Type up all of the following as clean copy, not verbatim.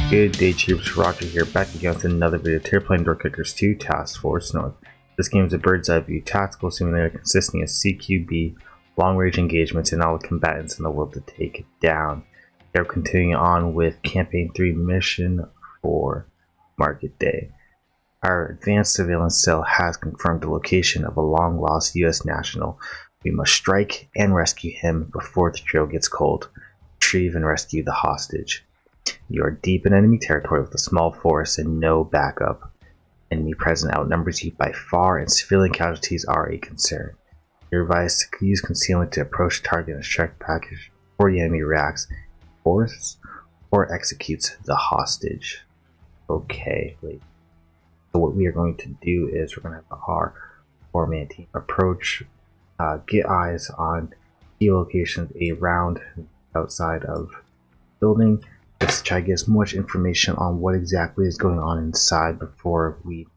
Good day, troops. Roger here, back again with another video. Terraplane Door Kickers 2 Task Force North. This game is a bird's eye view tactical simulator consisting of CQB, long-range engagements, and all the combatants in the world to take it down. They're continuing on with Campaign 3 Mission 4 Market Day. Our advanced surveillance cell has confirmed the location of a long-lost U.S. national. We must strike and rescue him before the trail gets cold. Retrieve and rescue the hostage. You are deep in enemy territory with a small force and no backup. Enemy presence outnumbers you by far, and civilian casualties are a concern. You're advised to use concealment to approach target and strike package before the enemy reacts, force, or executes the hostage. Okay, wait. So what we are going to do is we're going to have our four-man team approach, get eyes on key locations around outside of the building, just to try to get as much information on what exactly is going on inside before we make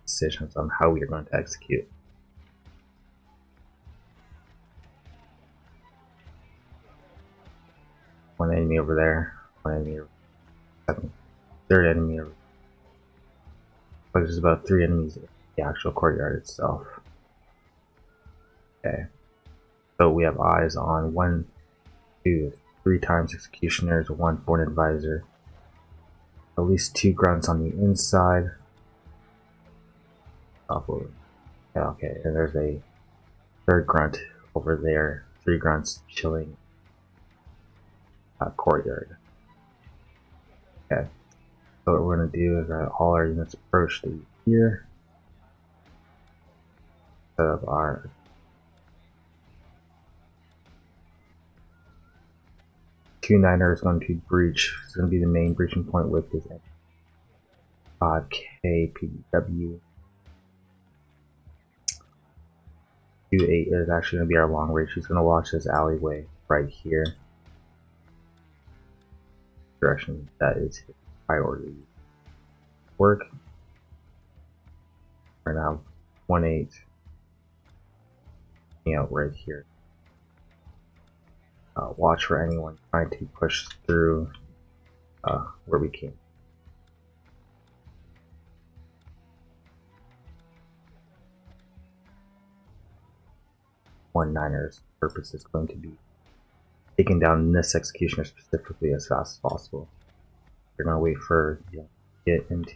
decisions on how we are going to execute. One enemy over there, one enemy over there, third enemy over there. But there's about 3 enemies in the actual courtyard itself. Okay, so we have eyes on 1, 2, 3 times executioners, 1 foreign advisor, at least 2 grunts on the inside. Yeah, okay, and there's a 3rd grunt over there, 3 grunts chilling courtyard. Okay, so what we're going to do is all our units approach to here, set up our Q9er is going to breach. It's going to be the main breaching point with this 5K PW. Q8 is actually going to be our long range. She's going to watch this alleyway right here. Direction that is his priority work. Right now, 1-8 out right here. Watch for anyone trying to push through where we came. One-Niner's purpose is going to be taking down this executioner specifically as fast as possible. We're going to wait for get into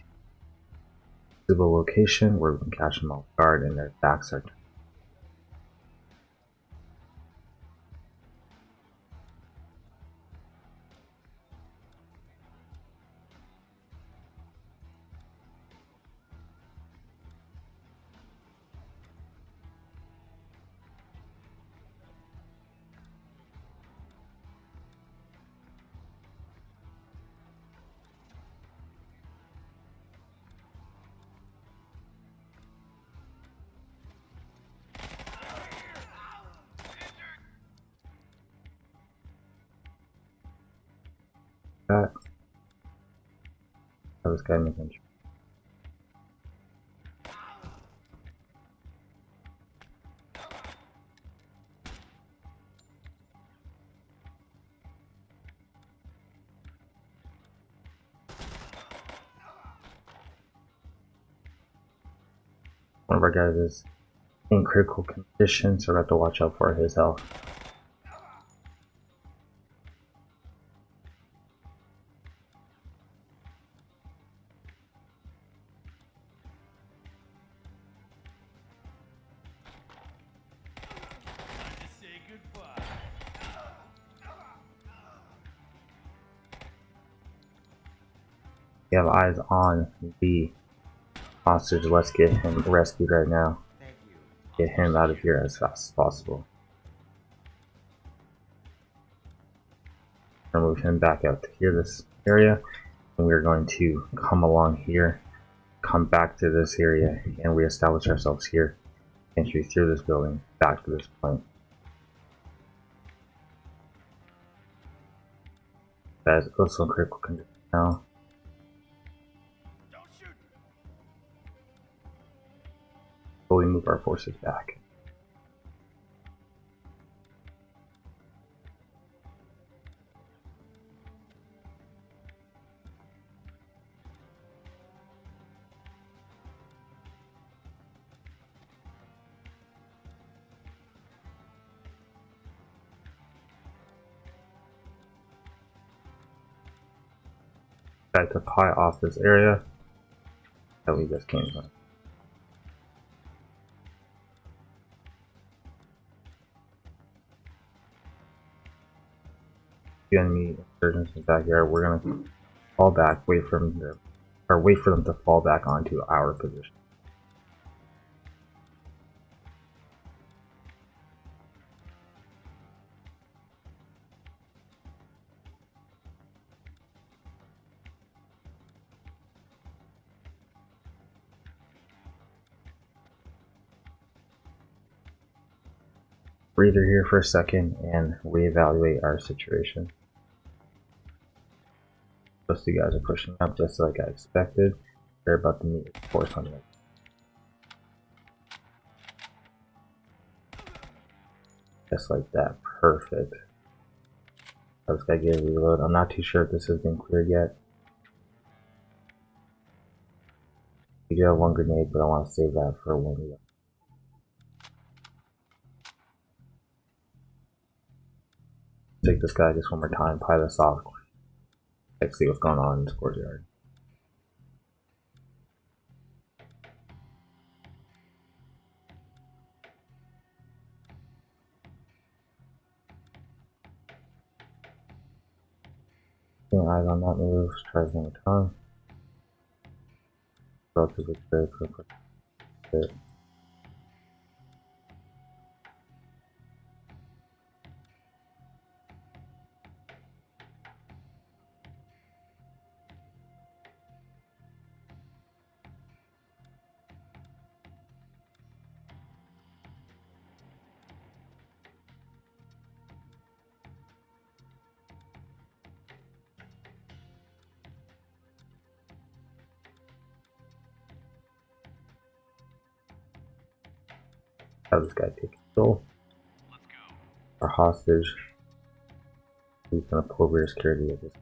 the location where we can catch them off guard and their backs are turned. That was guy making sure. One of our guys is in critical condition, so we have to watch out for his health. We have eyes on the hostage. Let's get him rescued right now. Get him out of here as fast as possible. I'll move him back out to here, this area, and we're going to come along here, come back to this area, and reestablish ourselves here. Entry through this building back to this point. That is also in critical condition now. But we move our forces back. Try to pie off this area that we just came from. The enemy insurgents in the backyard, we're gonna fall back, wait for them to fall back onto our position. Breather here for a second and reevaluate our situation. Those two guys are pushing up just like I expected. They're about to meet a force on it. Just like that. Perfect. This guy get a reload. I'm not too sure if this has been cleared yet. We do have one grenade, but I want to save that for when we take this guy just one more time, pie this off. Let's see what's going on in this courtyard. Keeping eyes on that move, tries one more time. Relatively good, good. Have this guy take control. Our hostage. He's gonna pull rear security of this.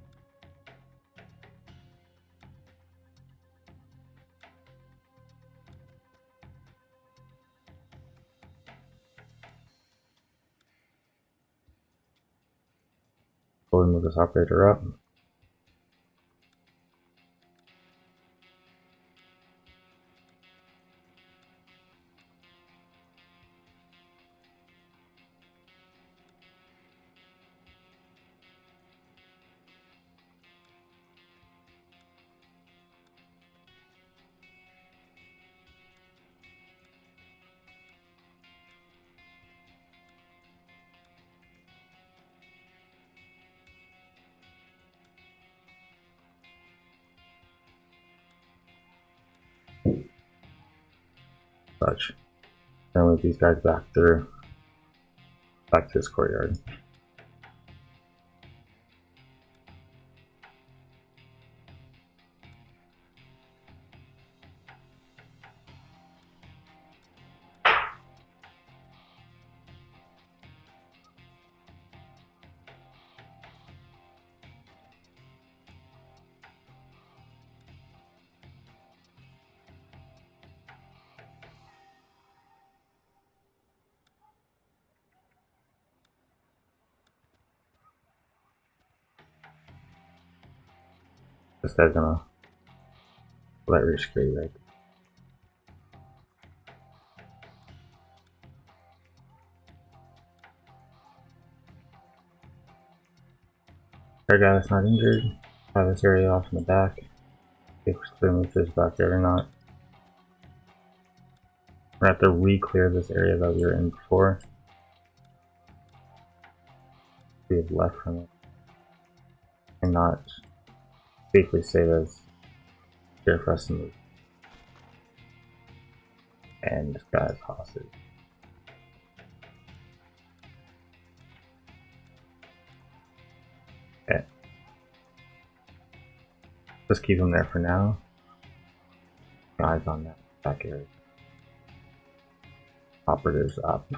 Slowly move this operator up. Such. And move these guys back to this courtyard. This guy's gonna let rear security right. Our guy that's not injured. Have this area off in the back. See if we're clear this backyard or not. We're gonna have to re-clear this area that we were in before. We have left from it. And not safely say that's here for us to move. And this guy's hostage. Okay. Just keep him there for now. Eyes on that back area. Operatives up.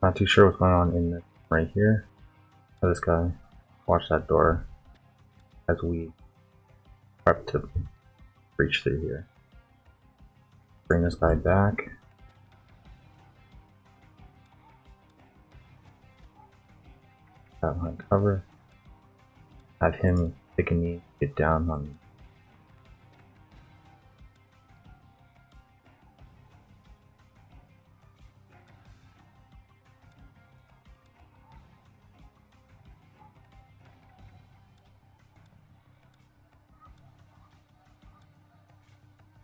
Not too sure what's going on in this right here. So this guy, watch that door as we prep to breach through here. Bring this guy back. Have behind cover. Have him take a knee, get down on.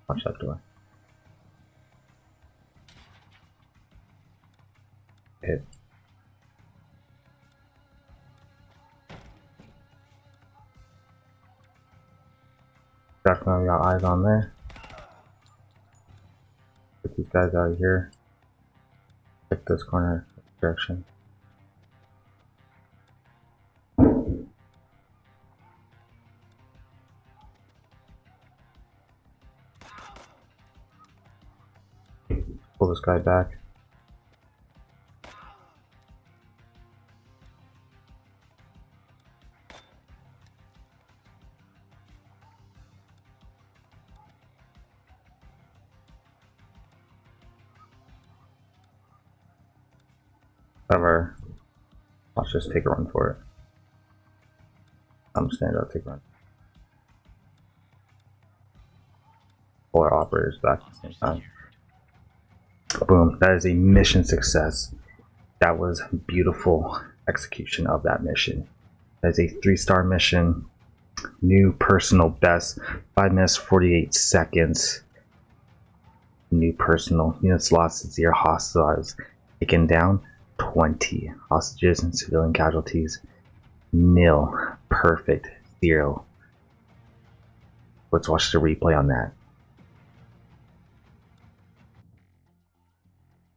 Watch that door. Hit. Definitely got eyes on there. Get these guys out of here. Check this corner direction. Pull this guy back. However, let's just take a run for it. I'm stand up, take a run. Pull our operators back at the same time. Boom, that is a mission success. That was beautiful execution of that mission. That is a 3-star mission. New personal best, 5 minutes 48 seconds. New personal units lost 0 hostiles taken down 20 hostages and civilian casualties 0. Perfect 0. Let's watch the replay on that.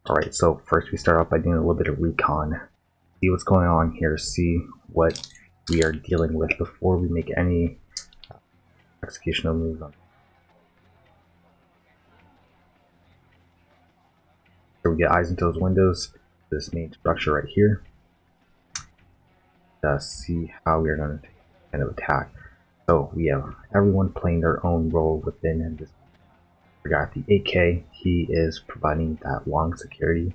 Alright, so first we start off by doing a little bit of recon. See what's going on here, see what we are dealing with before we make any executional moves on. So we get eyes into those windows, this main structure right here. See how we are going to take kind of attack. So we have everyone playing their own role within this. We got the AK, he is providing that long security.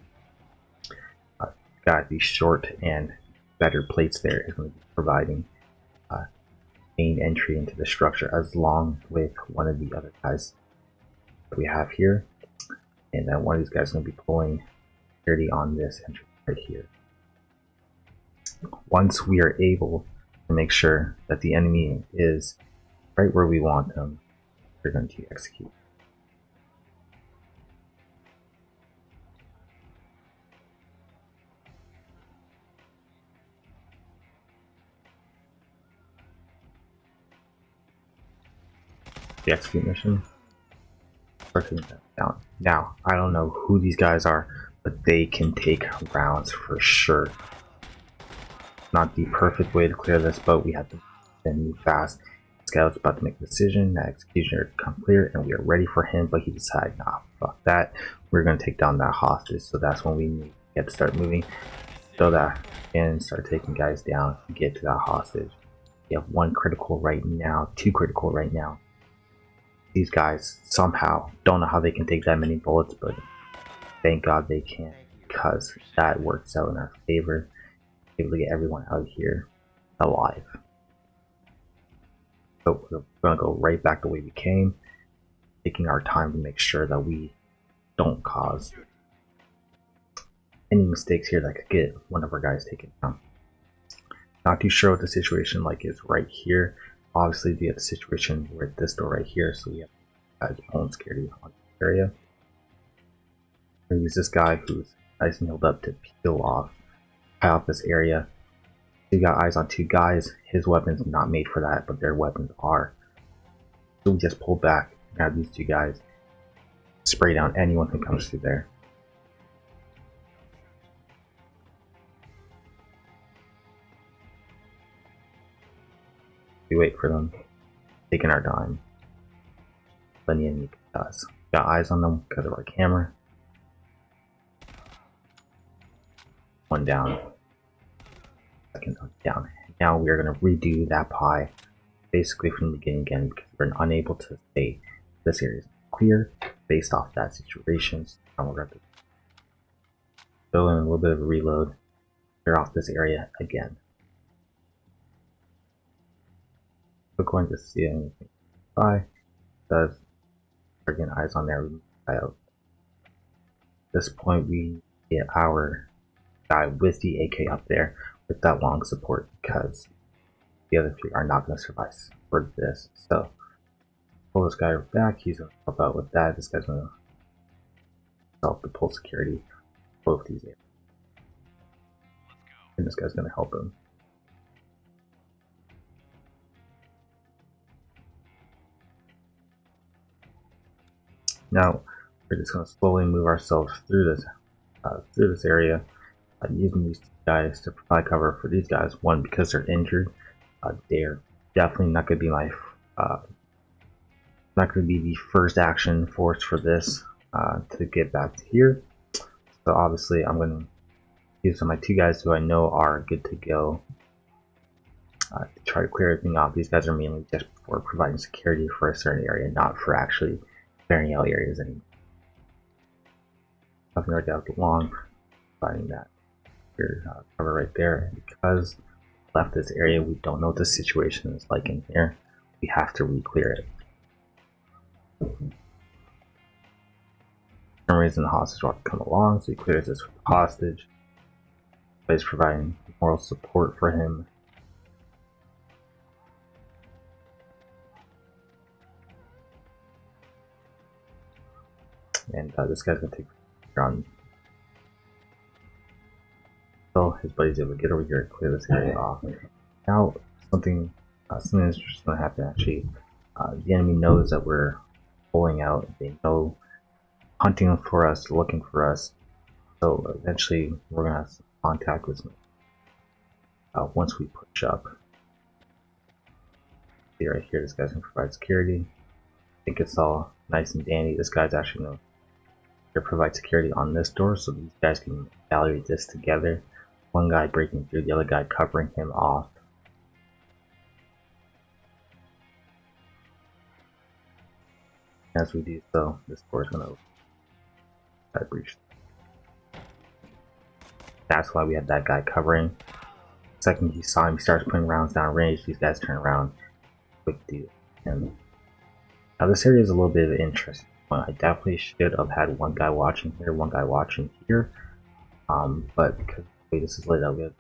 Got the short and better plates there is going to be providing main entry into the structure, as long with one of the other guys that we have here. And then one of these guys is going to be pulling security on this entry right here. Once we are able to make sure that the enemy is right where we want them, we're going to execute. The execute mission. Start taking that down. Now, I don't know who these guys are, but they can take rounds for sure. Not the perfect way to clear this, but we have to move fast. This guy was about to make a decision, that executioner come clear, and we are ready for him, but he decided, nah, fuck that. We're going to take down that hostage, so that's when we get to start moving. So that and start taking guys down to get to that hostage. We have 1 critical right now, 2 critical right now. These guys somehow don't know how they can take that many bullets, but thank God they can, because that works out in our favor. Able to get everyone out of here alive. So we're gonna go right back the way we came, taking our time to make sure that we don't cause any mistakes here that could get one of our guys taken down. Not too sure what the situation like is right here. Obviously, we have the situation with this door right here, so we have guys pulling security on the area. We use this guy who's nice and healed up to peel off this area. You got eyes on 2 guys. His weapon's not made for that, but their weapons are. So we just pull back, grab these 2 guys, spray down anyone who comes through there. We wait for them, taking our time. Then the enemy does. Got eyes on them because of our camera. one down. Second down. Now we are going to redo that pie basically from the beginning again because we're unable to say this area is clear based off that situation. So now we're going to go in a little bit of a reload, clear off this area again. We're going to see anything by does again eyes on there. We at this point we get our guy with the AK up there with that long support because the other three are not going to survive for this. So pull this guy back. He's going to help out with that. This guy's going to help the pull security both these areas, and this guy's going to help him. Now we're just going to slowly move ourselves through this area, using these guys to provide cover for these guys. One, because they're injured, they're definitely not going to be the first action force for this to get back to here. So obviously, I'm going to use my two guys who I know are good to go to try to clear everything off. These guys are mainly just for providing security for a certain area, not for actually clearing out areas anymore. Nothing right out long, providing that cover right there. And because we left this area, we don't know what the situation is like in here. We have to re-clear it. For some reason, the hostage will come along, so he clears this with the hostage. He's providing moral support for him. And this guy's gonna take on. So his buddy's able to get over here and clear this area off. Now something interesting gonna happen actually. The enemy knows that we're pulling out. They know hunting for us, looking for us. So eventually we're gonna have some contact with them once we push up. See right here, this guy's gonna provide security. I think it's all nice and dandy. This guy's actually gonna provide security on this door, so these guys can evaluate this together. One guy breaking through, the other guy covering him off. As we do so, this door is going to open. Breach. That's why we had that guy covering. The second he saw him, he starts putting rounds down range. These guys turn around, quick do. And now this area is a little bit of interest. I definitely should have had one guy watching here, one guy watching here. But because this is laid out, we have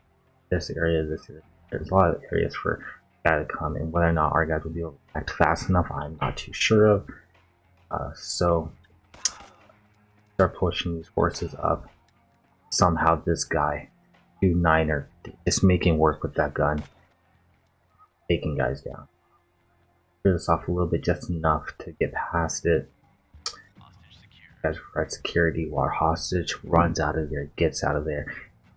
this area, there's a lot of areas for guy to come, and whether or not our guys will be able to act fast enough, I'm not too sure of. So start pushing these forces up. Somehow this guy, 2-9er, just making work with that gun, taking guys down. Clear this off a little bit, just enough to get past it. Guys provide security while our hostage runs out of there, gets out of there.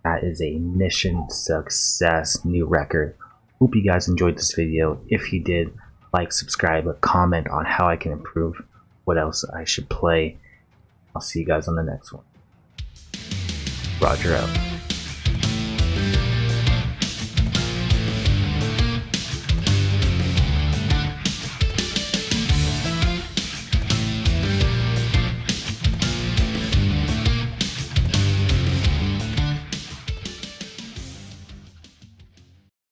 That is a mission success, new record. Hope you guys enjoyed this video. If you did, like, subscribe, comment on how I can improve, what else I should play. I'll see you guys on the next one. Roger out.